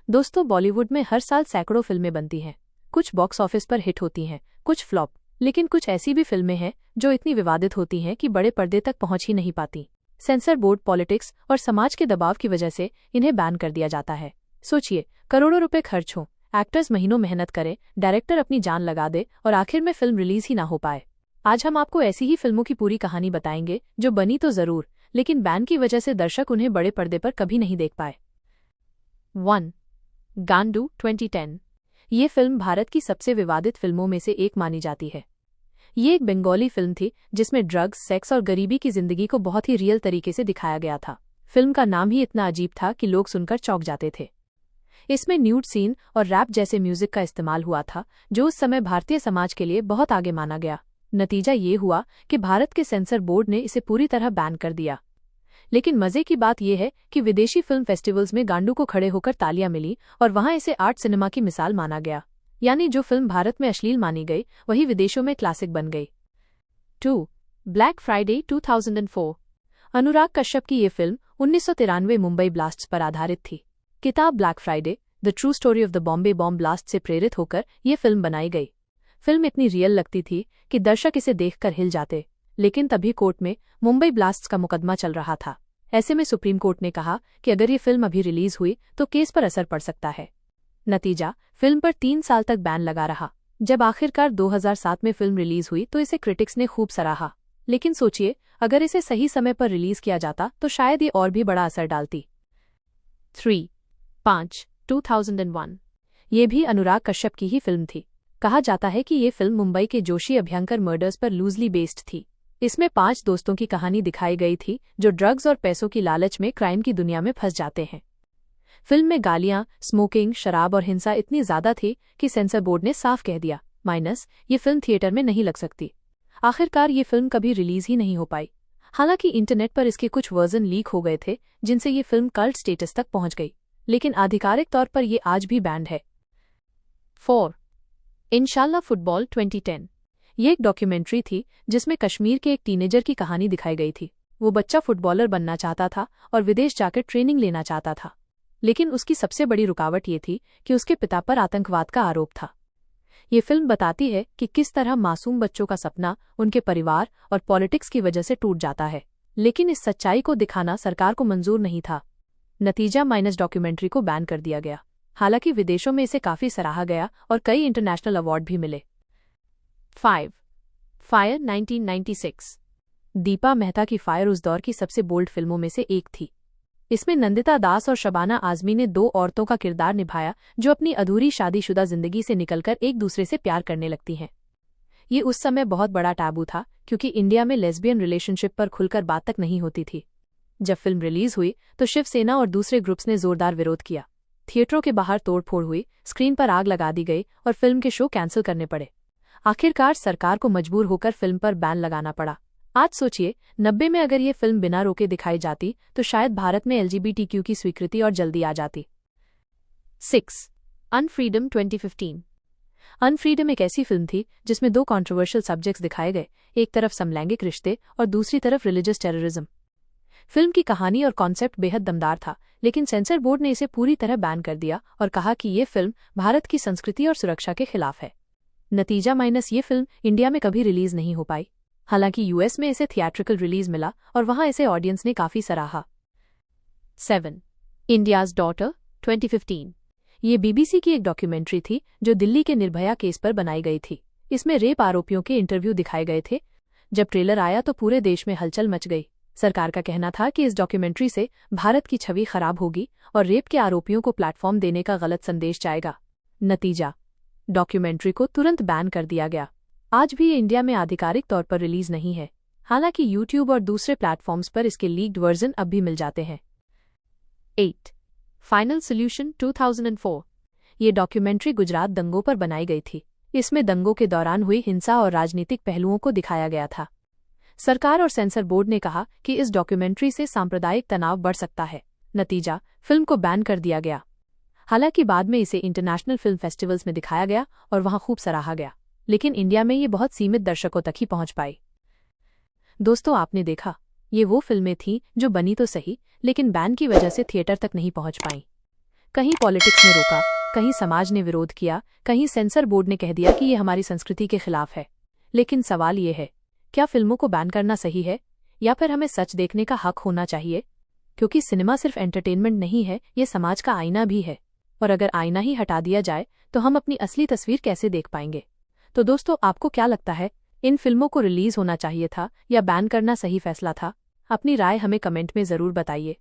दोस्तों, बॉलीवुड में हर साल सैकड़ों फिल्में बनती हैं। कुछ बॉक्स ऑफिस पर हिट होती हैं, कुछ फ्लॉप, लेकिन कुछ ऐसी भी फिल्में हैं जो इतनी विवादित होती हैं कि बड़े पर्दे तक पहुंच ही नहीं पाती। सेंसर बोर्ड, पॉलिटिक्स और समाज के दबाव की वजह से इन्हें बैन कर दिया जाता है। सोचिए, करोड़ों रुपए खर्च हों, एक्टर्स महीनों मेहनत करें, डायरेक्टर अपनी जान लगा दे और आखिर में फिल्म रिलीज ही ना हो पाए। आज हम आपको ऐसी ही फिल्मों की पूरी कहानी बताएंगे जो बनी तो जरूर, लेकिन बैन की वजह से दर्शक उन्हें बड़े पर्दे पर कभी नहीं देख पाए। 1. गांडू 2010। ये फिल्म भारत की सबसे विवादित फिल्मों में से एक मानी जाती है। ये एक बंगाली फिल्म थी जिसमें ड्रग्स, सेक्स और गरीबी की जिंदगी को बहुत ही रियल तरीके से दिखाया गया था। फिल्म का नाम ही इतना अजीब था कि लोग सुनकर चौंक जाते थे। इसमें न्यूड सीन और रैप जैसे म्यूजिक का इस्तेमाल हुआ था, जो उस समय भारतीय समाज के लिए बहुत आगे माना गया। नतीजा ये हुआ कि भारत के सेंसर बोर्ड ने इसे पूरी तरह बैन कर दिया। लेकिन मजे की बात यह है कि विदेशी फिल्म फेस्टिवल्स में गांडू को खड़े होकर तालियां मिली और वहां इसे आर्ट सिनेमा की मिसाल माना गया। यानी जो फिल्म भारत में अश्लील मानी गई, वही विदेशों में क्लासिक बन गई। 2. Black Friday 2004। अनुराग कश्यप की ये फिल्म 1993 मुंबई ब्लास्ट्स पर आधारित थी। किताब black Friday the true story of the Bombay bomb blast से प्रेरित होकर ये फिल्म बनाई गई। फिल्म इतनी रियल लगती थी कि दर्शक इसे देखकर हिल जाते। लेकिन तभी कोर्ट में मुंबई ब्लास्ट्स का मुकदमा चल रहा था। ऐसे में सुप्रीम कोर्ट ने कहा कि अगर ये फिल्म अभी रिलीज हुई तो केस पर असर पड़ सकता है। नतीजा, फिल्म पर 3 साल तक बैन लगा रहा। जब आखिरकार 2007 में फिल्म रिलीज हुई तो इसे क्रिटिक्स ने खूब सराहा। लेकिन सोचिए, अगर इसे सही समय पर रिलीज किया जाता तो शायद ये और भी बड़ा असर डालती। 5. 2001। ये भी अनुराग कश्यप की ही फिल्म थी। कहा जाता है कि ये फिल्म मुंबई के जोशी अभ्यंकर मर्डर्स पर लूजली बेस्ड थी। इसमें 5 दोस्तों की कहानी दिखाई गई थी जो ड्रग्स और पैसों की लालच में क्राइम की दुनिया में फंस जाते हैं। फिल्म में गालियां, स्मोकिंग, शराब और हिंसा इतनी ज्यादा थी कि सेंसर बोर्ड ने साफ कह दिया, ये फिल्म थिएटर में नहीं लग सकती। आखिरकार ये फिल्म कभी रिलीज ही नहीं हो पाई। हालांकि इंटरनेट पर इसके कुछ वर्जन लीक हो गए थे जिनसे ये फिल्म कल्ट स्टेटस तक पहुंच गई, लेकिन आधिकारिक तौर पर ये आज भी बैंड है। 4. इंशाल्लाह फुटबॉल 2010। ये एक डॉक्यूमेंट्री थी जिसमें कश्मीर के एक टीनेजर की कहानी दिखाई गई थी। वो बच्चा फुटबॉलर बनना चाहता था और विदेश जाकर ट्रेनिंग लेना चाहता था, लेकिन उसकी सबसे बड़ी रुकावट ये थी कि उसके पिता पर आतंकवाद का आरोप था। ये फिल्म बताती है कि किस तरह मासूम बच्चों का सपना उनके परिवार और पॉलिटिक्स की वजह से टूट जाता है। लेकिन इस सच्चाई को दिखाना सरकार को मंजूर नहीं था। नतीजा, डॉक्यूमेंट्री को बैन कर दिया गया। हालांकि विदेशों में इसे काफी सराहा गया और कई इंटरनेशनल अवार्ड भी मिले। 5. फायर 1996। दीपा मेहता की फायर उस दौर की सबसे बोल्ड फिल्मों में से एक थी। इसमें नंदिता दास और शबाना आजमी ने 2 औरतों का किरदार निभाया जो अपनी अधूरी शादीशुदा जिंदगी से निकलकर एक दूसरे से प्यार करने लगती हैं। ये उस समय बहुत बड़ा टैबू था क्योंकि इंडिया में लेस्बियन रिलेशनशिप पर खुलकर बात तक नहीं होती थी। जब फिल्म रिलीज हुई तो शिवसेना और दूसरे ग्रुप्स ने जोरदार विरोध किया। थिएटरों के बाहर तोड़फोड़ हुई, स्क्रीन पर आग लगा दी गई और फिल्म के शो कैंसिल करने पड़े। आखिरकार सरकार को मजबूर होकर फिल्म पर बैन लगाना पड़ा। आज सोचिए, 90 में अगर ये फिल्म बिना रोके दिखाई जाती तो शायद भारत में LGBTQ की स्वीकृति और जल्दी आ जाती। 6. अनफ्रीडम 2015। अनफ्रीडम एक ऐसी फिल्म थी जिसमें 2 कंट्रोवर्शियल सब्जेक्ट्स दिखाए गए, एक तरफ समलैंगिक रिश्ते और दूसरी तरफ रिलीजियस टेररिज्म। फिल्म की कहानी और कॉन्सेप्ट बेहद दमदार था, लेकिन सेंसर बोर्ड ने इसे पूरी तरह बैन कर दिया और कहा कि ये फिल्म भारत की संस्कृति और सुरक्षा के खिलाफ है। नतीजा, ये फिल्म इंडिया में कभी रिलीज नहीं हो पाई। हालांकि US में इसे थिएट्रिकल रिलीज मिला और वहां इसे ऑडियंस ने काफी सराहा। 7. India's daughter 2015। ये BBC की एक डॉक्यूमेंट्री थी जो दिल्ली के निर्भया केस पर बनाई गई थी। इसमें रेप आरोपियों के इंटरव्यू दिखाए गए थे। जब ट्रेलर आया तो पूरे देश में हलचल मच गई। सरकार का कहना था कि इस डॉक्यूमेंट्री से भारत की छवि खराब होगी और रेप के आरोपियों को प्लेटफॉर्म देने का गलत संदेश जाएगा। नतीजा, डॉक्यूमेंट्री को तुरंत बैन कर दिया गया। आज भी ये इंडिया में आधिकारिक तौर पर रिलीज नहीं है। हालांकि YouTube और दूसरे प्लेटफॉर्म्स पर इसके लीक्ड वर्जन अब भी मिल जाते हैं। 8. Final solution 2004। ये डॉक्यूमेंट्री गुजरात दंगों पर बनाई गई थी। इसमें दंगों के दौरान हुई हिंसा और राजनीतिक पहलुओं को दिखाया गया था। सरकार और सेंसर बोर्ड ने कहा कि इस डॉक्यूमेंट्री से सांप्रदायिक तनाव बढ़ सकता है। नतीजा, फिल्म को बैन कर दिया गया। हालांकि बाद में इसे इंटरनेशनल फिल्म फेस्टिवल्स में दिखाया गया और वहां खूब सराहा गया, लेकिन इंडिया में ये बहुत सीमित दर्शकों तक ही पहुंच पाई। दोस्तों, आपने देखा, ये वो फिल्में थीं जो बनी तो सही, लेकिन बैन की वजह से थिएटर तक नहीं पहुंच पाईं। कहीं पॉलिटिक्स ने रोका, कहीं समाज ने विरोध किया, कहीं सेंसर बोर्ड ने कह दिया कि ये हमारी संस्कृति के खिलाफ है। लेकिन सवाल ये है, क्या फिल्मों को बैन करना सही है, या फिर हमें सच देखने का हक होना चाहिए? क्योंकि सिनेमा सिर्फ एंटरटेनमेंट नहीं है, ये समाज का आईना भी है। और अगर आईना ही हटा दिया जाए तो हम अपनी असली तस्वीर कैसे देख पाएंगे? तो दोस्तों, आपको क्या लगता है, इन फिल्मों को रिलीज होना चाहिए था या बैन करना सही फैसला था? अपनी राय हमें कमेंट में जरूर बताइए।